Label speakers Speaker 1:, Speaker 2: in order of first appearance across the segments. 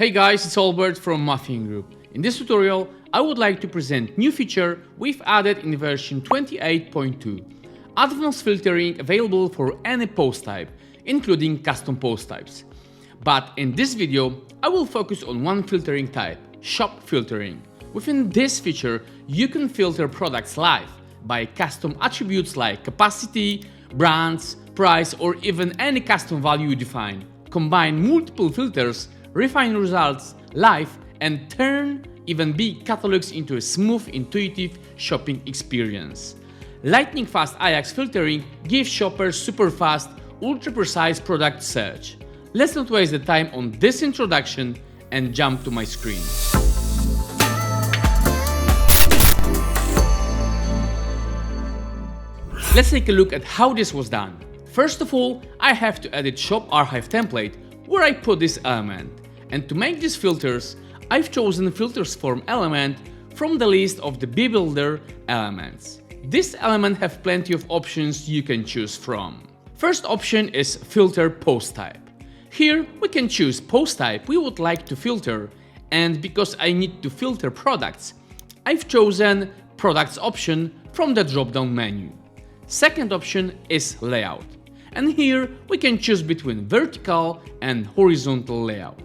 Speaker 1: Hey guys, it's Albert from Muffin Group. In this tutorial, I would like to present new feature we've added in version 28.2. Advanced filtering available for any post type, including custom post types. But in this video, I will focus on one filtering type, shop filtering. Within this feature, you can filter products live by custom attributes like capacity, brands, price, or even any custom value you define. Combine multiple filters, refine results live, and turn even big catalogs into a smooth, intuitive shopping experience. Lightning fast AJAX filtering gives shoppers super fast, ultra precise product search. Let's not waste the time on this introduction and jump to my screen. Let's take a look at how this was done. First of all, I have to edit shop archive template where I put this element. And to make these filters, I've chosen filters form element from the list of the BeBuilder elements. This element have plenty of options you can choose from. First option is filter post type. Here we can choose post type we would like to filter, and because I need to filter products, I've chosen products option from the drop-down menu. Second option is layout, and here we can choose between vertical and horizontal layout.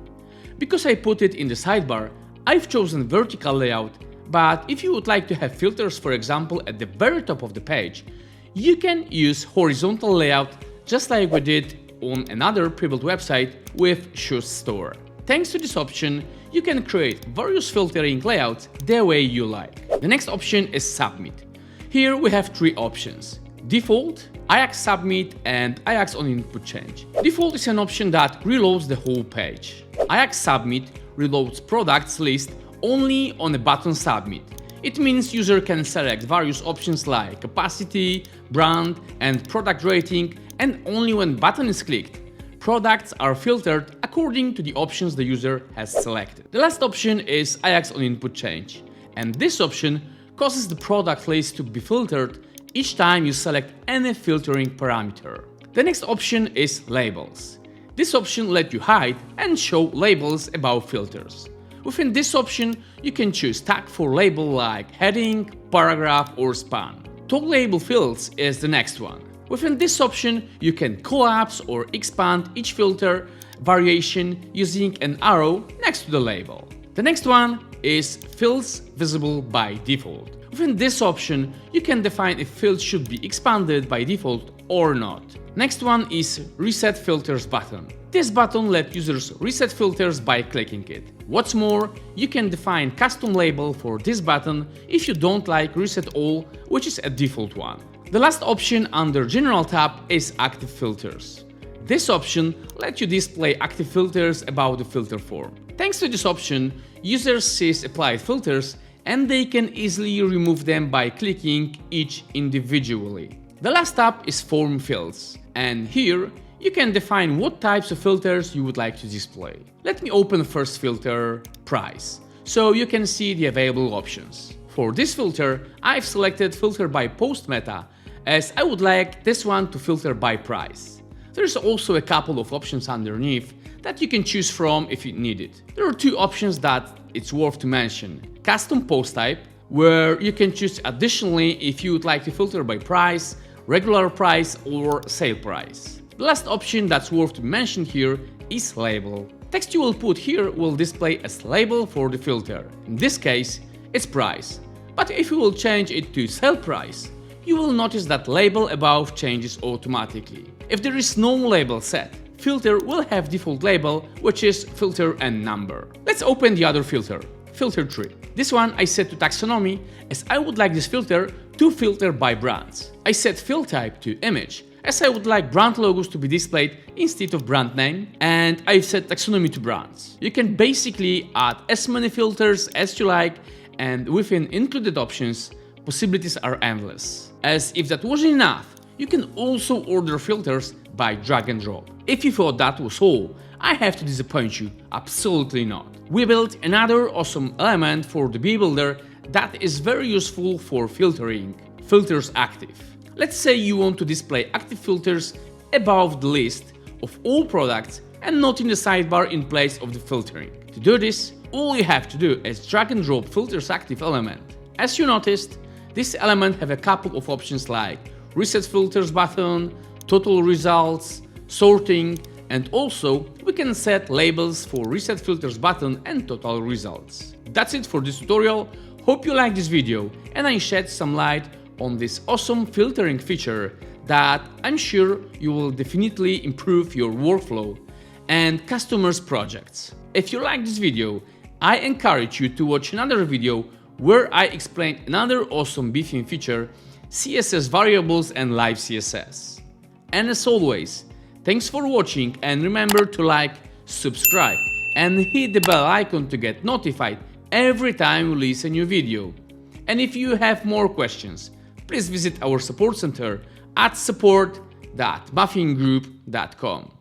Speaker 1: Because I put it in the sidebar, I've chosen vertical layout, but if you would like to have filters, for example, at the very top of the page, you can use horizontal layout just like we did on another pre-built website with shoes store. Thanks to this option, you can create various filtering layouts the way you like. The next option is submit. Here we have three options: default, AJAX submit, and AJAX on input change. Default is an option that reloads the whole page. AJAX submit reloads products list only on a button submit. It means user can select various options like capacity, brand, and product rating, and only when button is clicked, products are filtered according to the options the user has selected. The last option is AJAX on input change, and this option causes the product list to be filtered each time you select any filtering parameter. The next option is labels. This option lets you hide and show labels above filters. Within this option, you can choose tag for label like heading, paragraph, or span. Toggleable fields is the next one. Within this option, you can collapse or expand each filter variation using an arrow next to the label. The next one is fields visible by default. Within this option, you can define if fields should be expanded by default or not. Next one is Reset Filters button. This button lets users reset filters by clicking it. What's more, you can define custom label for this button if you don't like Reset All, which is a default one. The last option under General tab is Active Filters. This option lets you display active filters above the filter form. Thanks to this option, users see applied filters and they can easily remove them by clicking each individually. The last tab is Form Fields, and here you can define what types of filters you would like to display. Let me open the first filter, Price, so you can see the available options. For this filter, I've selected Filter by Post Meta, as I would like this one to filter by price. There's also a couple of options underneath that you can choose from if you need it. There are two options that it's worth to mention: custom post type, where you can choose additionally if you would like to filter by price, regular price, or sale price. The last option that's worth to mention here is label. Text you will put here will display as label for the filter. In this case, it's price. But if you will change it to sale price, you will notice that label above changes automatically. If there is no label set, filter will have default label, which is filter and number. Let's open the other filter, filter 3. This one I set to taxonomy, as I would like this filter to filter by brands. I set fill type to image, as I would like brand logos to be displayed instead of brand name, and I've set taxonomy to brands. You can basically add as many filters as you like, and within included options, possibilities are endless. As if that wasn't enough, you can also order filters by drag and drop. If you thought that was all, I have to disappoint you, absolutely not. We built another awesome element for the BeBuilder that is very useful for filtering, filters active. Let's say you want to display active filters above the list of all products and not in the sidebar in place of the filtering. To do this, all you have to do is drag and drop filters active element. As you noticed, this element have a couple of options like reset filters button, total results, sorting, and also we can set labels for reset filters button and total results. That's it for this tutorial. Hope you liked this video and I shed some light on this awesome filtering feature that I'm sure you will definitely improve your workflow and customers' projects. If you like this video, I encourage you to watch another video where I explain another awesome Betheme feature, CSS variables and live CSS. And as always, thanks for watching and remember to like, subscribe and hit the bell icon to get notified every time we release a new video. And if you have more questions, please visit our support center at support.muffingroup.com.